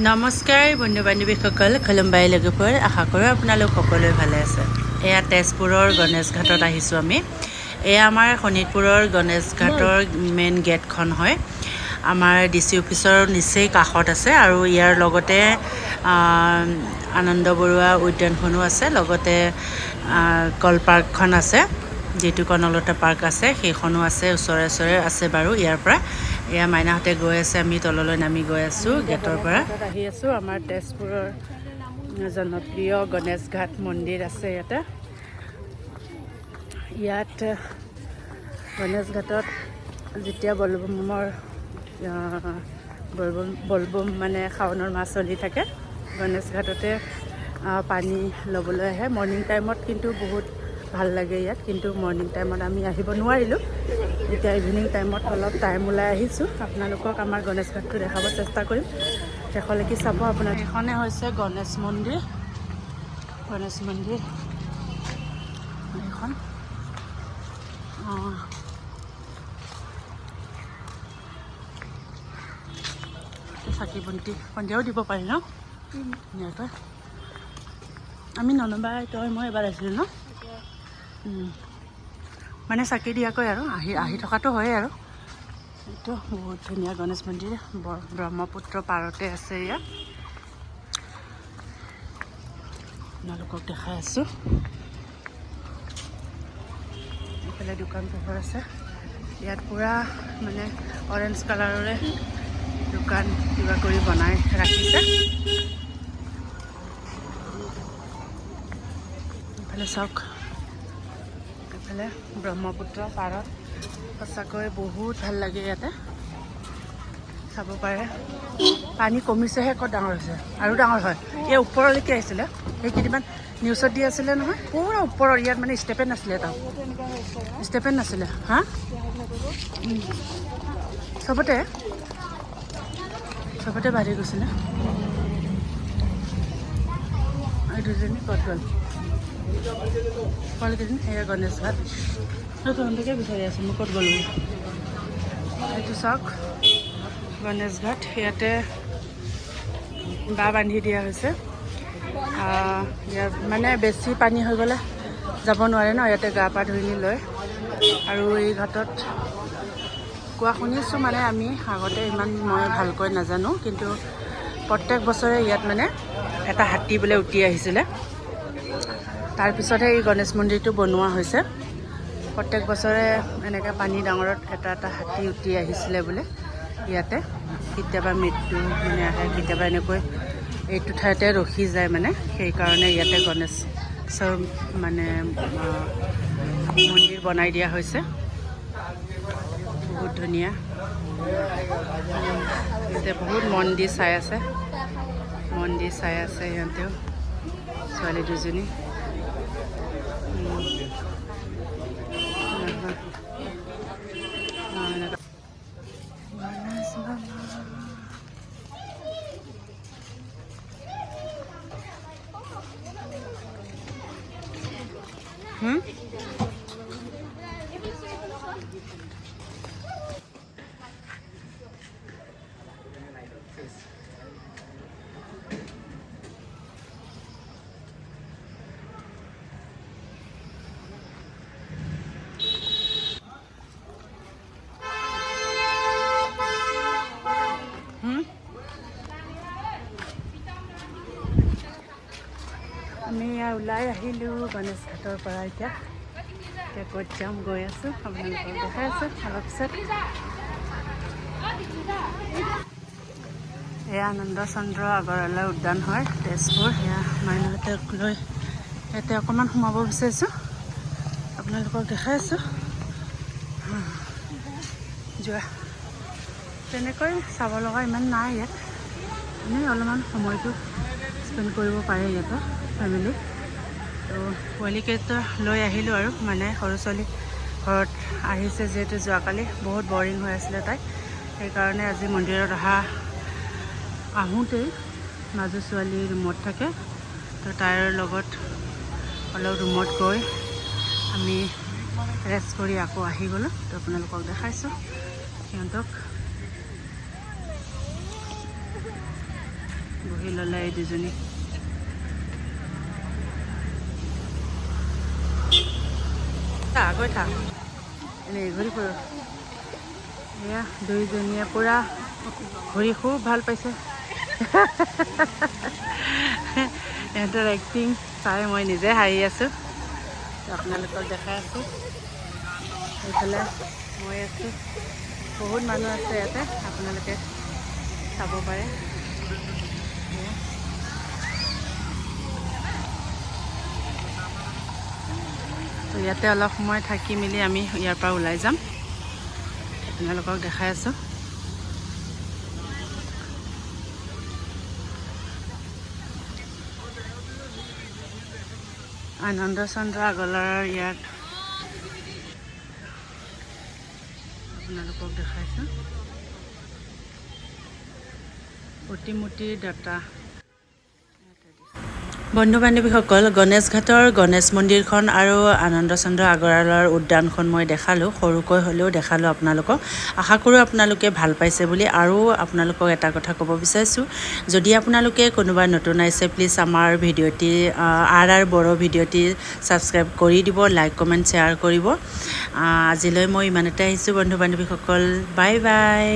নমস্কাৰ বন্ধু বান্ধৱীসকল, খুলুমবাই লগপুৰ। আশা কৰোঁ আপোনালোক সকলোৱে ভালে আছে। এয়া তেজপুৰৰ গণেশ ঘাটত আহিছোঁ আমি। এয়া আমাৰ শোণিতপুৰৰ গণেশ ঘাটৰ মেইন গেটখন হয়। আমাৰ DC অফিচৰ নিচেই কাষত আছে আৰু ইয়াৰ লগতে আনন্দ বৰুৱা উদ্যানখনো আছে, লগতে কল পাৰ্কখন আছে, যিটো কনকলতা পাৰ্ক আছে সেইখনো আছে, ওচৰে ওচৰে আছে বাৰু ইয়াৰ পৰা। এয়া মাইনাহঁতে গৈ আছে, আমি তললৈ নামি গৈ আছোঁ গেটৰ পৰা। আহি আছোঁ, আমাৰ তেজপুৰৰ জনপ্ৰিয় গণেশ ঘাট মন্দিৰ আছে ইয়াতে। ইয়াত গণেশ ঘাটত যেতিয়া বলবম মানে শাওণৰ মাহ চলি থাকে, গণেশ ঘাটতে পানী ল'বলৈ আহে। মৰ্ণিং টাইমত কিন্তু বহুত ভাল লাগে ইয়াত, কিন্তু মৰ্ণিং টাইমত আমি আহিব নোৱাৰিলোঁ। এতিয়া ইভিনিং টাইমত অলপ টাইম ওলাই আহিছোঁ, আপোনালোকক আমাৰ গণেশ ঘাটটো দেখাব চেষ্টা কৰিম। শেষলৈকে চাব আপোনাৰ। এইখনে হৈছে গণেশ মন্দিৰ। এইখন চাকি বন্তি সন্ধিয়াও দিব পাৰি ন ধুনীয়াকৈ। আমি ননবাই মই এবাৰ আহিছিলোঁ ন, মানে চাকি দিয়াকৈ আৰু আহি থকাটো হয় আৰু। এইটো বহুত ধুনীয়া গণেশ মন্দিৰ, ব্ৰহ্মপুত্ৰ পাৰতে আছে ইয়াত। আপোনালোকক দেখাই আছোঁ। এইফালে দোকান পোহৰ আছে। ইয়াত পূৰা মানে অৰেঞ্জ কালাৰৰে দোকান কিবা কৰি বনাই ৰাখিছে। এইফালে চাওক, এইফালে ব্ৰহ্মপুত্ৰ পাৰত সঁচাকৈ বহুত ভাল লাগে ইয়াতে চাব পাৰে। পানী কমিছেহে, ক'ত ডাঙৰ হৈছে, আৰু ডাঙৰ হয়। এই ওপৰলৈকে আহিছিলে, সেই কেইদিনমান নিউজত দি আছিলে নহয়, পূৰা ওপৰৰ। ইয়াত মানে ষ্টেপেন নাছিলে, এটা ষ্টেপেন নাছিলে। চবতে বাঢ়ি গৈছিলে। আৰু দুজনী ক'ত গ'ল, পোৱালিকেইজনী সেয়া গণেশ ঘাট। তহঁতকে বিচাৰি আছোঁ, মই ক'ত গ'লো। এইটো চাওক গণেশ ঘাট, ইয়াতে বান্ধি দিয়া হৈছে। ইয়াত মানে বেছি পানী হৈ গ'লে যাব নোৱাৰে ন, ইয়াতে গা পা ধুই লয়। আৰু এই ঘাটত কোৱা শুনিছোঁ, মানে আমি আগতে ইমান মই ভালকৈ নাজানো, কিন্তু প্ৰত্যেক বছৰে ইয়াত মানে এটা হাতী বোলে উটি আহিছিলে। তাৰপিছতহে এই গণেশ মন্দিৰটো বনোৱা হৈছে। প্ৰত্যেক বছৰে এনেকৈ পানী ডাঙৰত এটা হাতী উটি আহিছিলে বোলে ইয়াতে। কেতিয়াবা মৃত্যু মানে আহে, কেতিয়াবা এনেকৈ এইটো ঠাইতে ৰখি যায় মানে। সেইকাৰণে ইয়াতে গণেশৰ মানে মন্দিৰ বনাই দিয়া হৈছে। বহুত ধুনীয়া। ইয়াতে বহুত মন্দিৰ চাই আছে সিহঁতেও, ছোৱালী দুজনী। আমি ওলাই আহিলোঁ গণেশ ঘাটৰ পৰা। এতিয়া ক'ত যাম, গৈ আছোঁ, আপোনালোকক দেখাই আছোঁ অলপ পিছত। এয়া আনন্দ চন্দ্ৰ আগৰৱালা উদ্যান হয়, তেজপুৰ। সেয়া মাইনাহঁতক লৈ ইয়াতে অকণমান সোমাব বিচাৰিছোঁ, আপোনালোকক দেখাই আছোঁ। যোৱা তেনেকৈ চাব লগা ইমান নাই ইয়াত, এনেই অলপমান সময়টো স্পেণ্ড কৰিব পাৰে ইয়াতে ফেমিলি। তো পোৱালিকেইটা লৈ আহিলোঁ আৰু, মানে সৰু ছোৱালী ঘৰত আহিছে যিহেতু, যোৱাকালি বহুত বৰিং হৈ আছিলে তাই। সেইকাৰণে আজি মন্দিৰত আহোঁতেই মাজু ছোৱালী ৰুমত থাকে, তো তাইৰ লগত অলপ ৰুমত গৈ আমি ৰেষ্ট কৰি আকৌ আহি গ'লোঁ। তো আপোনালোকক দেখাইছোঁ সিহঁতক। বহি ল'লে এই দুজনী গৈ থাক এনেই ঘূৰি ফুৰোঁ এয়া দুইজনীয়ে পূৰা ঘূৰি খুব ভাল পাইছে সিহঁতৰ এক্টিং চাই মই নিজে হাঁহি আছোঁ আপোনালোকক দেখাই আছোঁ এইফালে মই আছোঁ বহুত মানুহ আছে ইয়াতে আপোনালোকে চাব পাৰে তো ইয়াতে অলপ সময় থাকি মেলি আমি ইয়াৰ পৰা ওলাই যাম আপোনালোকক দেখাই আছোঁ আনন্দ চন্দ্ৰ আগলৰ ইয়াত আপোনালোকক দেখাইছোঁ প্ৰতিমূৰ্তিৰ দাতা বন্ধু বান্ধৱীসকল গণেশঘাটৰ গণেশ মন্দিৰখন আৰু আনন্দ চন্দ্ৰ আগৰৱালাৰ উদ্যানখন মই দেখালোঁ সৰুকৈ হ'লেও দেখালোঁ আপোনালোকক আশা কৰোঁ আপোনালোকে ভাল পাইছে বুলি আৰু আপোনালোকক এটা কথা ক'ব বিচাৰিছোঁ যদি আপোনালোকে কোনোবা নতুন আহিছে প্লিজ আমাৰ ভিডিঅ'টি আৰ বড়ো ভিডিঅ'টি ছাবস্ক্ৰাইব কৰি দিব লাইক কমেণ্ট শ্বেয়াৰ কৰিব আজিলৈ মই ইমানতে আহিছোঁ বন্ধু বান্ধৱীসকল বাই বাই